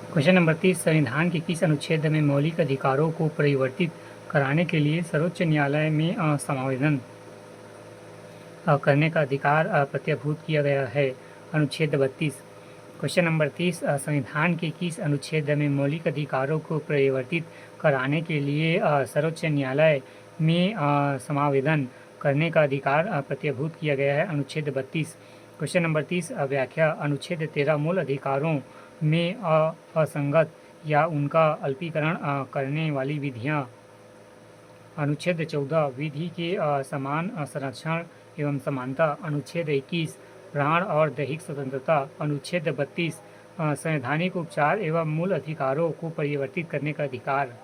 Question number 30 संविधान के किस अनुच्छेद में मौलिक अधिकारों को परिवर्तित कराने के लिए सर्वोच्च न्यायालय में समावेदन करने का अधिकार प्रत्याभूत किया गया है? अनुच्छेद 32। क्वेश्चन नंबर 30 संविधान के किस अनुच्छेद में मौलिक अधिकारों को परिवर्तित कराने के लिए सर्वोच्च न्यायालय में समावेदन करने का अधिकार प्रत्याभूत किया गया है? अनुच्छेद 32। क्वेश्चन नंबर 30 व्याख्या अनुच्छेद 13 मूल अधिकारों में असंगत या उनका अल्पीकरण करने वाली विधियां। अनुच्छेद 14 विधि के समान संरक्षण एवं समानता। अनुच्छेद 21 प्राण और दैहिक स्वतंत्रता। अनुच्छेद 32 संवैधानिक उपचार एवं मूल अधिकारों को परिवर्तित करने का अधिकार।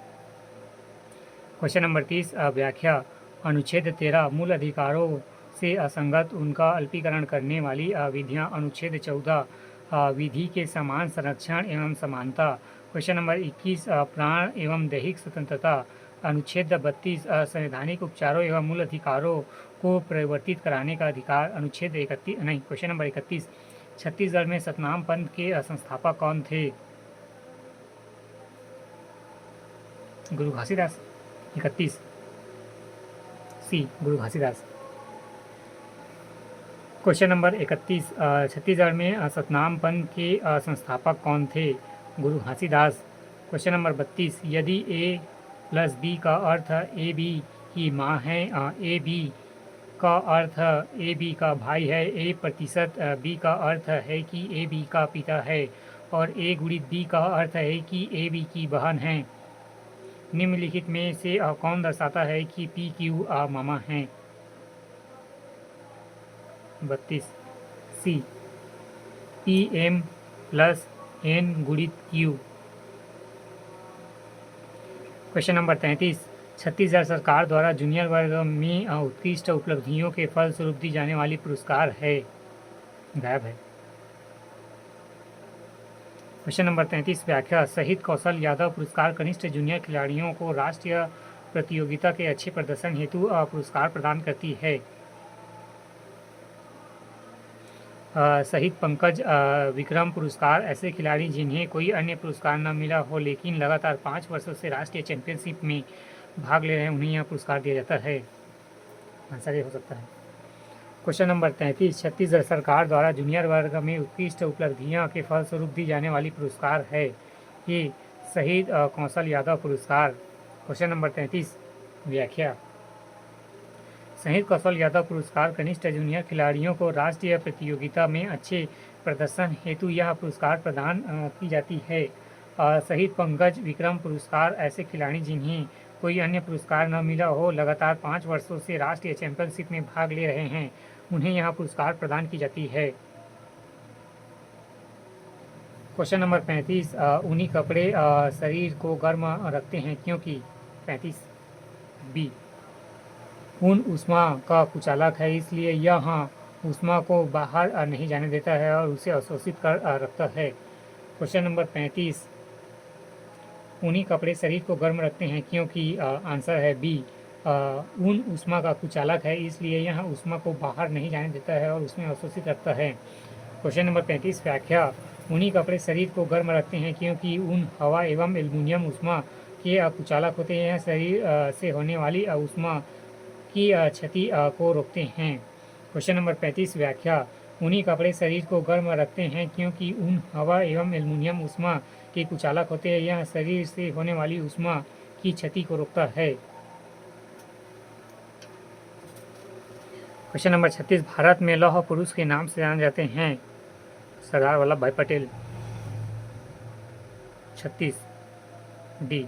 क्वेश्चन नंबर 30 व्याख्या अनुच्छेद 13 मूल अधिकारों से असंगत उनका अल्पीकरण करने वाली विधियां। अनुच्छेद 14 विधि के समान संरक्षण एवं समानता। क्वेश्चन नंबर 21 प्राण एवं दैहिक स्वतंत्रता। अनुच्छेद 32 संवैधानिक उपचारों एवं मूल अधिकारों को परिवर्तित कराने का अधिकार। अनुच्छेद 31 नहीं क्वेश्चन नंबर 31 छत्तीसगढ़ में सतनाम पंथ के संस्थापक कौन थे? गुरु घासीदास। 31 सी गुरु घासीदास। क्वेश्चन नंबर 31 छत्तीसगढ़ में सतनाम पंथ के संस्थापक कौन थे? गुरु घासीदास। क्वेश्चन नंबर 32 यदि ए प्लस बी का अर्थ ए बी की माँ है, ए बी का अर्थ ए बी का भाई है, ए प्रतिशत बी का अर्थ है कि ए बी का पिता है और ए गुणित बी का अर्थ है कि ए बी की बहन है, निम्नलिखित में से कौन दर्शाता है कि पी क्यू मामा हैं? 32 C P M plus N गुणित क्यू। क्वेश्चन नंबर 33 छत्तीसगढ़ सरकार द्वारा जूनियर वर्ग में उत्कृष्ट उपलब्धियों के फलस्वरूप दी जाने वाली पुरस्कार है? गायब है। क्वेश्चन नंबर 33 व्याख्या शहीद कौशल यादव पुरस्कार कनिष्ठ जूनियर खिलाड़ियों को राष्ट्रीय प्रतियोगिता के अच्छे प्रदर्शन हेतु पुरस्कार प्रदान करती है। शहीद पंकज विक्रम पुरस्कार ऐसे खिलाड़ी जिन्हें कोई अन्य पुरस्कार न मिला हो लेकिन लगातार 5 वर्षों से राष्ट्रीय चैंपियनशिप में भाग ले रहे हैं, उन्हें यह पुरस्कार दिया जाता है। आंसर ये हो सकता है। क्वेश्चन नंबर 33 छत्तीसगढ़ सरकार द्वारा जूनियर वर्ग में उत्कृष्ट उपलब्धियों के फलस्वरूप दी जाने वाली पुरस्कार है ये शहीद कौशल यादव पुरस्कार। क्वेश्चन नंबर 33 व्याख्या शहीद कौशल यादव पुरस्कार कनिष्ठ जूनियर खिलाड़ियों को राष्ट्रीय प्रतियोगिता में अच्छे प्रदर्शन हेतु यह पुरस्कार प्रदान की जाती है। शहीद पंकज विक्रम पुरस्कार ऐसे खिलाड़ी जिन्हें कोई अन्य पुरस्कार न मिला हो, लगातार 5 वर्षों से राष्ट्रीय चैंपियनशिप में भाग ले रहे हैं, उन्हें यह पुरस्कार प्रदान की जाती है। क्वेश्चन नंबर 35 ऊनी कपड़े शरीर को गर्म रखते हैं क्योंकि? 35 बी ऊन ऊष्मा का कुचालक है इसलिए यह ऊष्मा को बाहर नहीं जाने देता है और उसे अवशोषित कर रखता है। क्वेश्चन नंबर 35 ऊनी कपड़े शरीर को गर्म रखते हैं क्योंकि? आंसर है बी ऊन ऊष्मा का कुचालक है इसलिए यह ऊष्मा को बाहर नहीं जाने देता है और उसमें अवशोषित रखता है। क्वेश्चन नंबर 35 व्याख्या ऊनी कपड़े शरीर को गर्म रखते हैं क्योंकि ऊन हवा एवं एल्युमिनियम ऊष्मा के कुचालक होते हैं, शरीर से होने वाली ऊष्मा की क्षति को रोकते हैं। क्वेश्चन नंबर 35 व्याख्या ऊनी कपड़े शरीर को गर्म रखते हैं क्योंकि ऊन हवा एवं एल्युमिनियम ऊष्मा के कुचालक होते हैं, यह शरीर से होने वाली ऊष्मा की क्षति को रोकता है। क्वेश्चन नंबर 36 भारत में लौह पुरुष के नाम से जाने जाते हैं? सरदार वल्लभ भाई Patel. 36 D.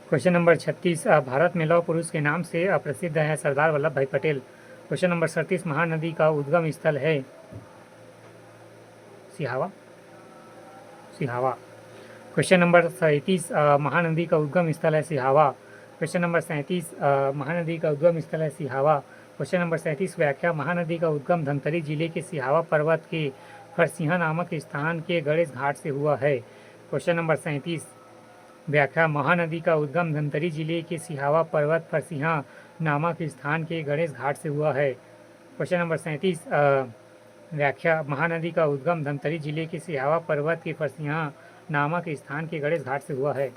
Question number 36 Bharat में लौह पुरुष के नाम से प्रसिद्ध है सरदार वल्लभ भाई पटेल। क्वेश्चन नंबर 37 महानदी का उद्गम स्थल है? सिहावा। सिहावा। क्वेश्चन नंबर 37 महानदी का उद्गम स्थल है सिहावा। क्वेश्चन नंबर 37 महानदी का उद्गम स्थल है सिहावा। क्वेश्चन नंबर 37 व्याख्या महानदी का उद्गम धमतरी जिले के सिहावा पर्वत के फरसिहा नामक स्थान के गणेश घाट से हुआ है। क्वेश्चन नंबर 37 व्याख्या महानदी का उद्गम धमतरी जिले के सिहावा पर्वत फरसिहा नामक स्थान के गणेश घाट से हुआ है। क्वेश्चन नंबर 37 व्याख्या महानदी का उद्गम धमतरी जिले के सिहावा पर्वत के फरसियाँ नामक स्थान के गणेश घाट से हुआ है।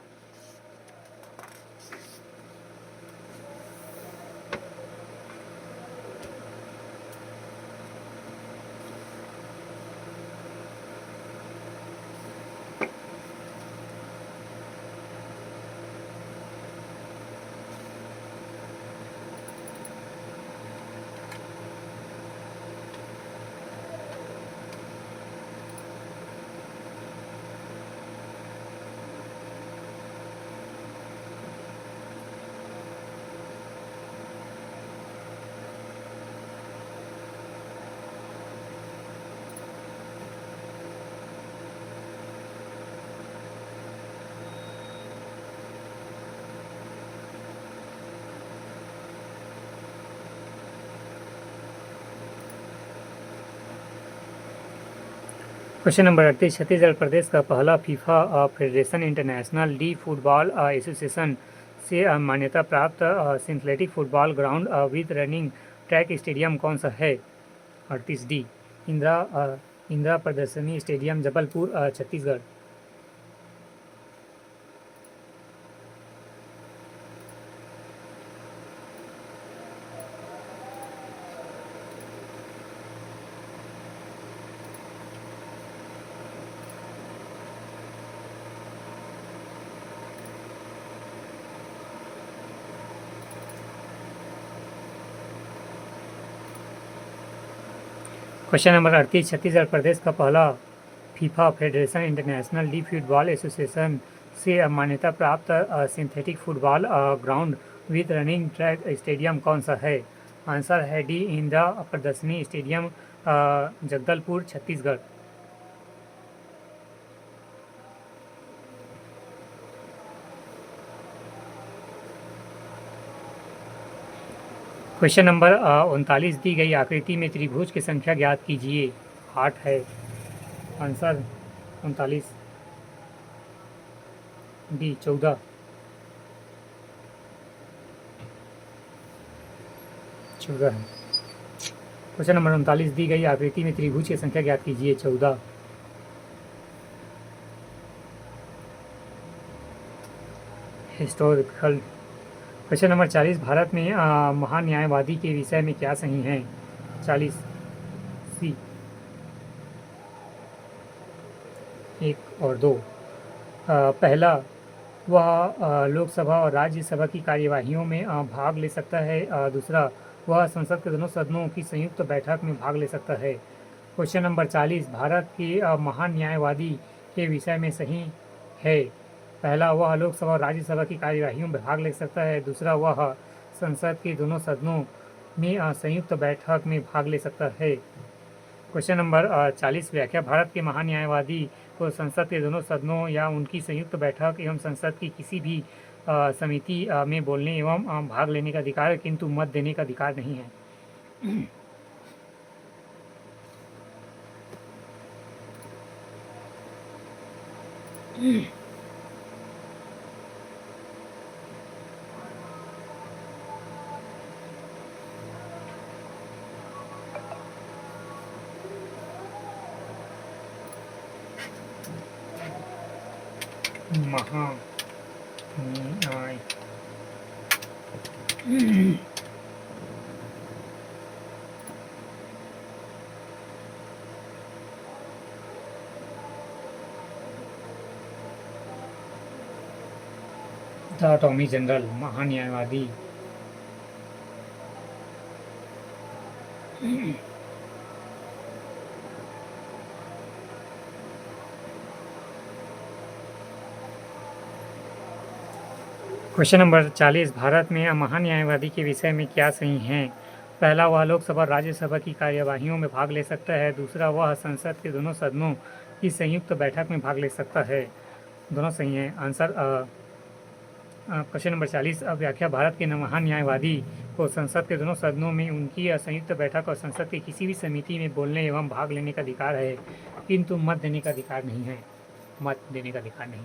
क्वेश्चन नंबर 38 छत्तीसगढ़ प्रदेश का पहला FIFA federation international de football association से मान्यता प्राप्त synthetic football ground with running track stadium कौन सा है? 38 the Indira Pradarshini stadium Jabalpur Chhattisgarh. Question number 38 Chhattisgarh प्रदेश का पहला FIFA federation international de football association से मान्यता प्राप्त synthetic football ground with running track stadium कौन सा है? आंसर है the Indira Pradarshini stadium Jagdalpur Chhattisgarh. Question number 39 दी गई आकृति में त्रिभुज की संख्या ज्ञात कीजिए। 8 है आंसर 39 डी 14। है क्वेश्चन नंबर 39 दी गई आकृति में त्रिभुज की संख्या ज्ञात कीजिए। 14। हिस्टोरिकल। क्वेश्चन नंबर 40 भारत में महान्यायवादी के विषय में क्या सही है? 40 सी 1 और 2। पहला, वह लोकसभा और राज्यसभा की कार्यवाहियों में भाग ले सकता है। दूसरा, वह संसद के दोनों सदनों की संयुक्त बैठक में भाग ले सकता है। क्वेश्चन नंबर 40 भारत के महान न्यायवादी के विषय में सही है। पहला, वह लोकसभा और राज्यसभा की कार्यवाहियों में भाग ले सकता है। दूसरा, वह संसद के दोनों सदनों में संयुक्त बैठक में भाग ले सकता है। क्वेश्चन नंबर 40 व्याख्या भारत के महान न्यायवादी को संसद के दोनों सदनों या उनकी संयुक्त बैठक एवं संसद की किसी भी समिति में बोलने एवं भाग लेने का अधिकार है, किंतु मत देने का अधिकार नहीं है। महान्याय द अटॉर्नी जनरल महान्यायवादी क्वेश्चन नंबर 40 भारत में महान न्यायवादी के विषय में क्या सही है? पहला, वह लोकसभा और राज्यसभा की कार्यवाहियों में भाग ले सकता है। दूसरा, वह संसद के दोनों सदनों की संयुक्त बैठक में भाग ले सकता है। दोनों सही हैं। आंसर क्वेश्चन नंबर 40 व्याख्या भारत के महान न्यायवादी को संसद के दोनों सदनों में उनकी संयुक्त बैठक और संसद की किसी भी समिति में बोलने एवं भाग लेने का अधिकार है, किंतु मत देने का अधिकार नहीं है। मत देने का अधिकार नहीं।